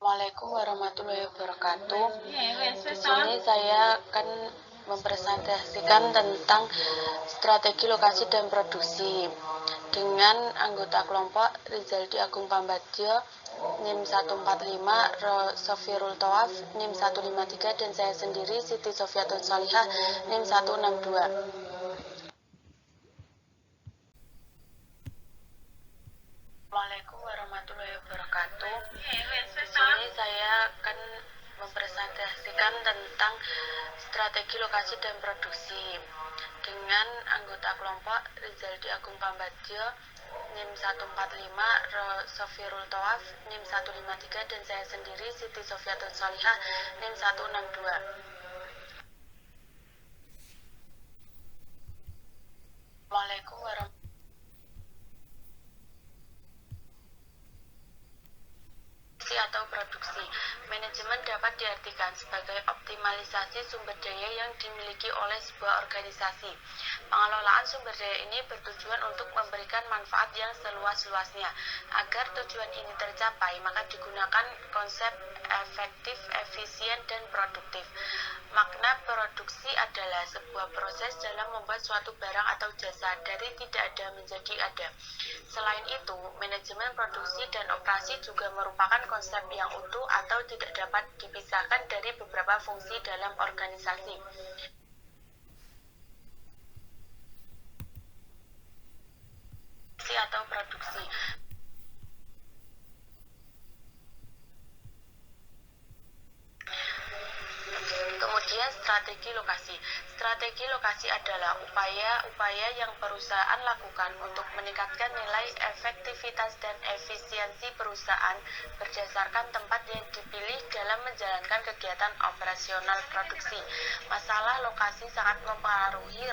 Assalamualaikum warahmatullahi wabarakatuh. Di sini saya akan mempresentasikan tentang strategi lokasi dan produksi dengan anggota kelompok Rizaldi Agung Pambagio, NIM 145, Sofirul Tawaf, NIM 153, dan saya sendiri Siti Sofiatun Salihah, NIM 162. Assalamualaikum warahmatullahi wabarakatuh. Di sini saya akan mempresentasikan tentang strategi lokasi dan produksi dengan anggota kelompok Rizaldi Agung Pambagio, NIM 145, Sofirul Tawaf, NIM 153, dan saya sendiri Siti Sofiatun Salihah, NIM 162. Assalamualaikum warahmatullahi atau produksi. Manajemen dapat diartikan sebagai optimalisasi sumber daya yang dimiliki oleh sebuah organisasi. Pengelolaan sumber daya ini bertujuan untuk memberikan manfaat yang seluas-luasnya. Agar tujuan ini tercapai, maka digunakan konsep efektif, efisien, dan produktif. Makna produksi adalah sebuah proses dalam membuat suatu barang atau jasa dari tidak ada menjadi ada. Selain itu, manajemen produksi dan operasi juga merupakan konsep yang utuh atau tidak dapat dipisahkan dari beberapa fungsi dalam organisasi. Atau produksi. Kemudian strategi lokasi. Strategi lokasi adalah upaya-upaya yang perusahaan lakukan untuk meningkatkan nilai efektivitas dan efisiensi perusahaan berdasarkan tempat yang dipilih dalam menjalankan kegiatan operasional produksi. Masalah lokasi sangat mempengaruhi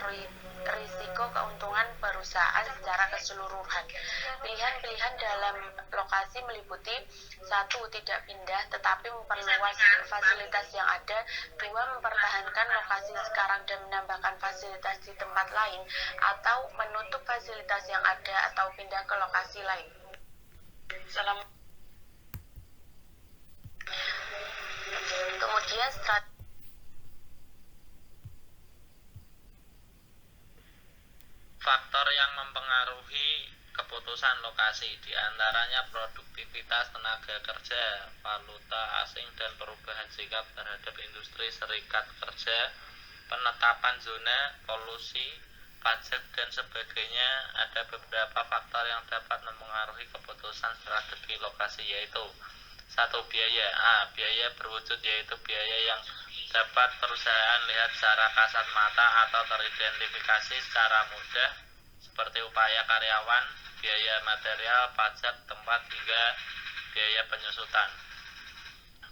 risiko keuntungan perusahaan secara keseluruhan. Pilihan-pilihan dalam lokasi meliputi: 1. Tidak pindah tetapi memperluas fasilitas yang ada. 2. Mempertahankan lokasi sekarang dan menambahkan fasilitas di tempat lain, atau menutup fasilitas yang ada atau pindah ke lokasi lain. Kemudian faktor yang mempengaruhi keputusan lokasi diantaranya produktivitas tenaga kerja, valuta asing, dan perubahan sikap terhadap industri serikat kerja, penetapan zona, polusi, pajak, dan sebagainya. Ada beberapa faktor yang dapat mempengaruhi keputusan strategi lokasi, yaitu: 1. Biaya. Biaya berwujud yaitu biaya yang dapat perusahaan lihat secara kasat mata atau teridentifikasi secara mudah, seperti upaya karyawan, biaya material, pajak tempat, hingga biaya penyusutan.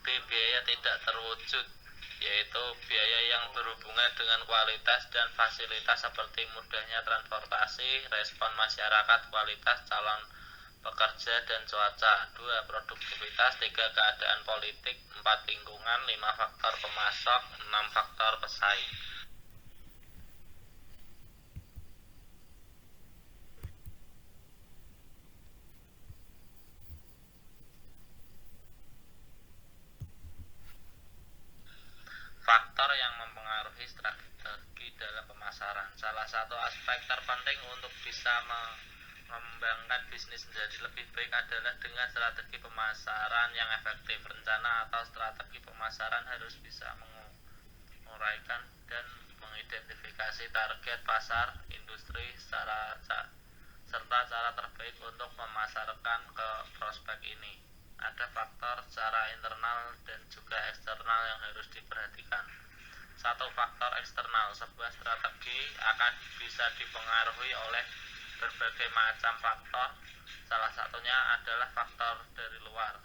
B. Biaya tidak terwujud, yaitu biaya yang berhubungan dengan kualitas dan fasilitas seperti mudahnya transportasi, respon masyarakat, kualitas calon pekerja, dan cuaca. 2. Produktivitas. 3. Keadaan politik. 4. Lingkungan. 5. Faktor pemasok. 6. Faktor pesaing. Faktor yang mempengaruhi strategi dalam pemasaran. Salah satu aspek terpenting untuk bisa mengembangkan bisnis menjadi lebih baik adalah dengan strategi pemasaran yang efektif. Rencana atau strategi pemasaran harus bisa menguraikan dan mengidentifikasi target pasar, industri, serta cara terbaik untuk memasarkan ke prospek ini. Ada faktor secara internal dan juga eksternal yang harus diperhatikan. 1. Faktor eksternal. Sebuah strategi akan bisa dipengaruhi oleh berbagai macam faktor. Salah satunya adalah faktor dari luar.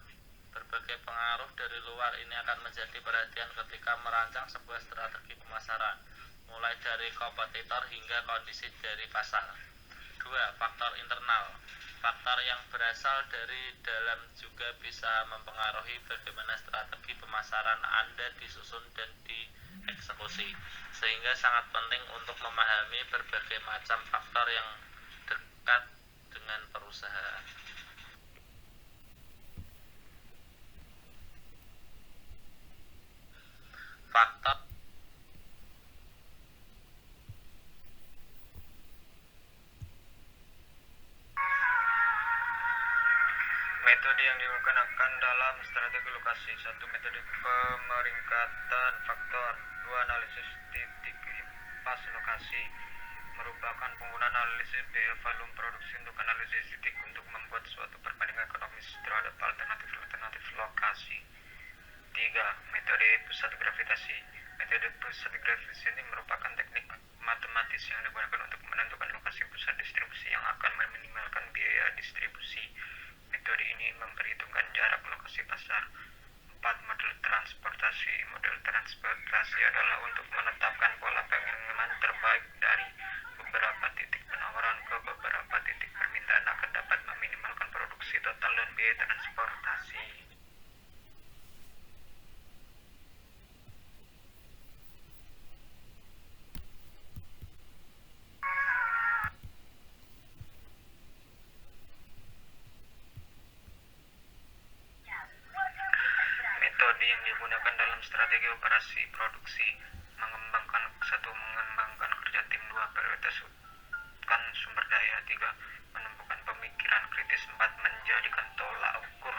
Berbagai pengaruh dari luar ini akan menjadi perhatian ketika merancang sebuah strategi pemasaran, mulai dari kompetitor hingga kondisi dari pasar. 2. Faktor internal. Faktor yang berasal dari dalam juga bisa mempengaruhi bagaimana strategi pemasaran Anda disusun dan dieksekusi, sehingga sangat penting untuk memahami berbagai macam faktor yang dekat dengan perusahaan. Faktor metode yang digunakan dalam strategi lokasi. 1. Metode pemeringkatan faktor. 2. Analisis titik pas lokasi. Merupakan penggunaan analisis biaya volume produksi untuk analisis titik untuk membuat suatu perbandingan ekonomis terhadap alternatif lokasi. 3. Metode pusat gravitasi. Metode pusat gravitasi ini merupakan teknik matematis yang digunakan untuk menentukan lokasi pusat distribusi yang akan meminimalkan biaya distribusi. Metode ini memperhitungkan jarak lokasi pasar. 4. Model transportasi. Model transportasi adalah untuk menetapkan pola pengiriman terbaik dari beberapa titik penawaran ke beberapa titik permintaan akan dapat meminimalkan produksi total dan biaya transportasi. Metode yang digunakan dalam strategi operasi produksi. Mengembangkan kerja tim. 2. Prioritaskan sumber daya. 3. Menemukan pemikiran kritis. 4. Menjadikan tolak ukur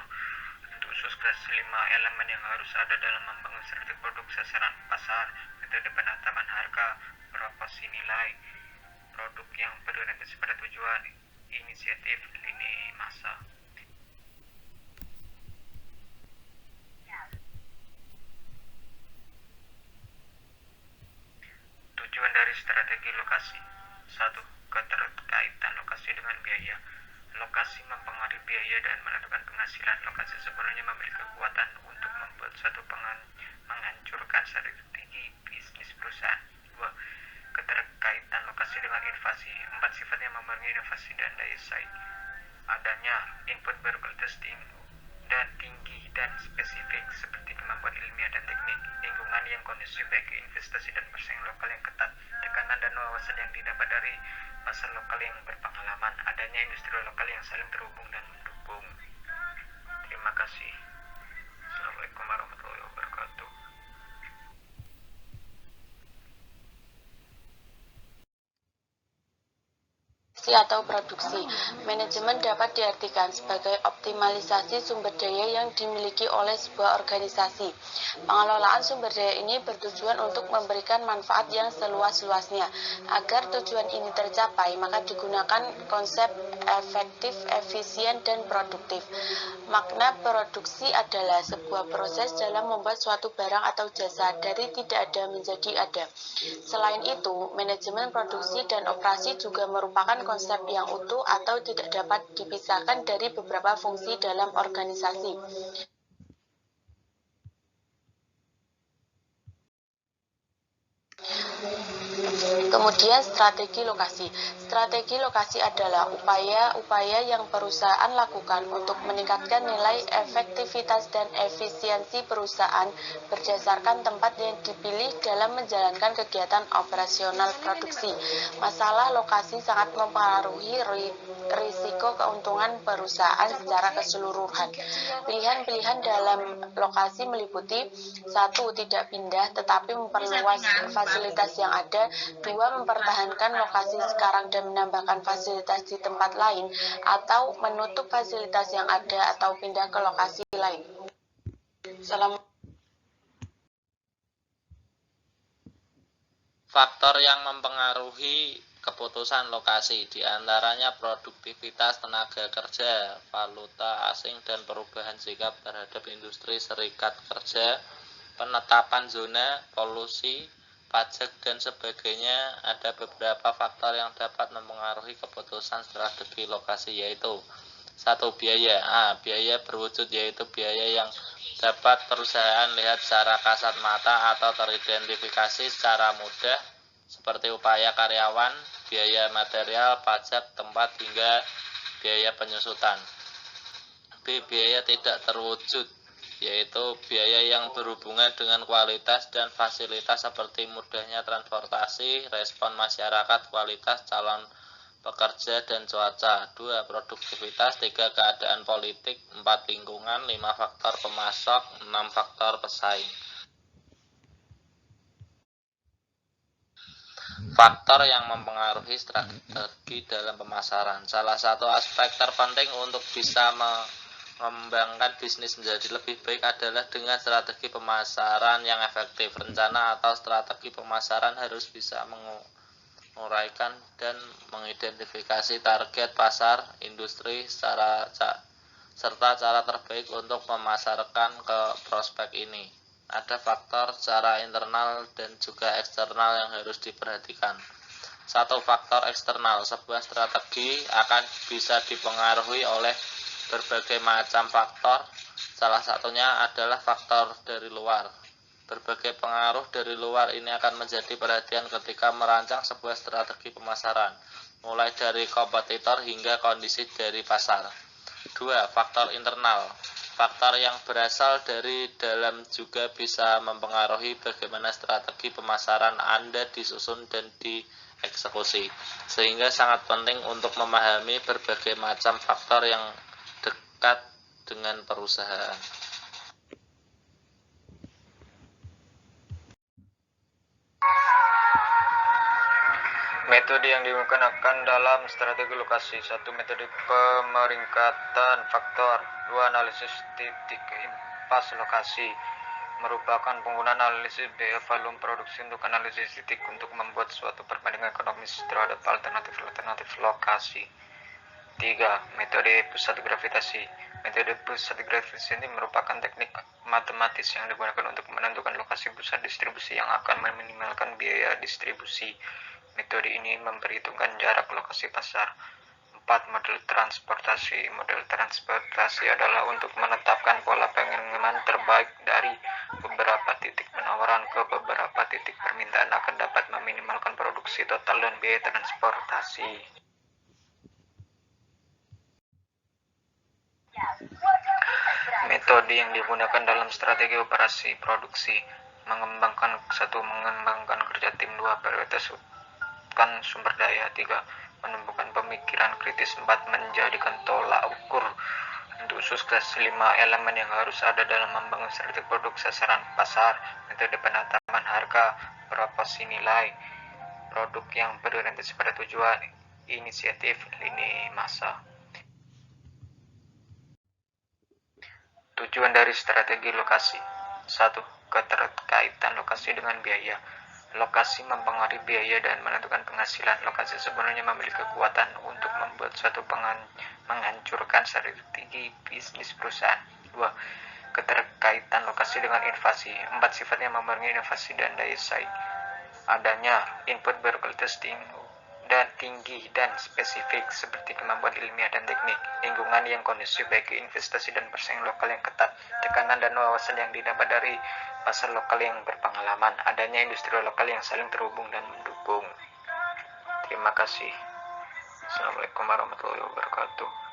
untuk sukses. 5. Elemen yang harus ada dalam membangun strategi produk. Sasaran pasar. Metode penetapan harga. Proporsi nilai produk yang berorientasi pada tujuan. Inisiatif lini masa. Tujuan dari strategi lokasi. 1. Keterkaitan lokasi dengan biaya. Lokasi mempengaruhi biaya dan menentukan penghasilan. Lokasi sebenarnya memiliki kekuatan untuk membuat suatu menghancurkan strategi bisnis perusahaan. 2. Keterkaitan lokasi dengan inovasi. 4. Sifat yang mempengaruhi inovasi dan daya saing. Adanya input berkualitas dan tinggi dan spesifik seperti kemampuan ilmiah dan teknik. Lingkungan yang kondusif bagi investasi dan persaingan lokal yang ketat. Tekanan dan wawasan yang didapat dari pasar lokal yang berpengalaman. Adanya industri lokal yang saling terhubung dan mendukung. Terima kasih. Assalamualaikum warahmatullahi wabarakatuh. Atau produksi. Manajemen dapat diartikan sebagai optimalisasi sumber daya yang dimiliki oleh sebuah organisasi. Pengelolaan sumber daya ini bertujuan untuk memberikan manfaat yang seluas-luasnya. Agar tujuan ini tercapai, maka digunakan konsep efektif, efisien, dan produktif. Makna produksi adalah sebuah proses dalam membuat suatu barang atau jasa dari tidak ada menjadi ada. Selain itu, manajemen produksi dan operasi juga merupakan konsep yang utuh atau tidak dapat dipisahkan dari beberapa fungsi dalam organisasi. Kemudian strategi lokasi. Strategi lokasi adalah upaya-upaya yang perusahaan lakukan untuk meningkatkan nilai efektivitas dan efisiensi perusahaan berdasarkan tempat yang dipilih dalam menjalankan kegiatan operasional produksi. Masalah lokasi sangat mempengaruhi risiko keuntungan perusahaan secara keseluruhan. Pilihan-pilihan dalam lokasi meliputi 1. Tidak pindah tetapi memperluas fasilitas yang ada. 2. Mempertahankan lokasi sekarang dan menambahkan fasilitas di tempat lain, atau menutup fasilitas yang ada atau pindah ke lokasi lain. faktor yang mempengaruhi keputusan lokasi, diantaranya produktivitas tenaga kerja, valuta asing, dan perubahan sikap terhadap industri serikat kerja, penetapan zona, polusi, pajak, dan sebagainya. Ada beberapa faktor yang dapat mempengaruhi keputusan strategi lokasi, yaitu 1. Biaya. Biaya berwujud yaitu biaya yang dapat perusahaan lihat secara kasat mata atau teridentifikasi secara mudah, seperti upaya karyawan, biaya material, pajak, tempat, hingga biaya penyusutan. B. Biaya tidak terwujud, yaitu biaya yang berhubungan dengan kualitas dan fasilitas seperti mudahnya transportasi, respon masyarakat, kualitas calon pekerja, dan cuaca. 2. Produktivitas. 3. Keadaan politik. 4. Lingkungan. 5. Faktor pemasok. 6. Faktor pesaing. Faktor yang mempengaruhi strategi dalam pemasaran. Salah satu aspek terpenting untuk bisa mengembangkan bisnis menjadi lebih baik adalah dengan strategi pemasaran yang efektif. Rencana atau strategi pemasaran harus bisa menguraikan dan mengidentifikasi target pasar, industri, serta cara terbaik untuk memasarkan ke prospek ini. Ada faktor secara internal dan juga eksternal yang harus diperhatikan. Satu, faktor eksternal. Sebuah strategi akan bisa dipengaruhi oleh berbagai macam faktor. Salah satunya adalah faktor dari luar. Berbagai pengaruh dari luar ini akan menjadi perhatian ketika merancang sebuah strategi pemasaran, mulai dari kompetitor hingga kondisi dari pasar. 2. Faktor internal. Faktor yang berasal dari dalam juga bisa mempengaruhi bagaimana strategi pemasaran Anda disusun dan dieksekusi, sehingga sangat penting untuk memahami berbagai macam faktor yang dekat dengan perusahaan. Metode yang digunakan dalam strategi lokasi. 1. Metode pemeringkatan faktor. 2. Analisis titik impas lokasi. Merupakan penggunaan analisis biaya volume produksi untuk analisis titik untuk membuat suatu perbandingan ekonomis terhadap alternatif lokasi. 3. Metode pusat gravitasi. Metode pusat gravitasi ini merupakan teknik matematis yang digunakan untuk menentukan lokasi pusat distribusi yang akan meminimalkan biaya distribusi. Metode ini memperhitungkan jarak lokasi pasar. 4. Model transportasi. Model transportasi adalah untuk menetapkan pola pengiriman terbaik dari beberapa titik penawaran ke beberapa titik permintaan akan dapat meminimalkan produksi total dan biaya transportasi. Metode yang digunakan dalam strategi operasi produksi. Mengembangkan kerja tim. 2. Prioritaskan sumber daya. 3. Menemukan pemikiran kritis. 4. Menjadikan tolak ukur untuk sukses. 5. Elemen yang harus ada dalam membangun strategi produk sasaran pasar. Metode penetapan harga, proporsi nilai produk yang berorientasi pada tujuan, inisiatif, lini masa. Tujuan dari strategi lokasi. 1. Keterkaitan lokasi dengan biaya. Lokasi mempengaruhi biaya dan menentukan penghasilan. Lokasi sebenarnya memiliki kekuatan untuk membuat suatu menghancurkan strategi bisnis perusahaan. 2. Keterkaitan lokasi dengan inovasi. 4. Sifatnya mempengaruhi inovasi dan daya saing. Adanya input berkualitas tinggi dan spesifik seperti kemampuan ilmiah dan teknik, lingkungan yang kondusif bagi investasi dan persaingan lokal yang ketat, tekanan dan wawasan yang didapat dari pasar lokal yang berpengalaman, adanya industri lokal yang saling terhubung dan mendukung. Terima kasih. Assalamualaikum warahmatullahi wabarakatuh.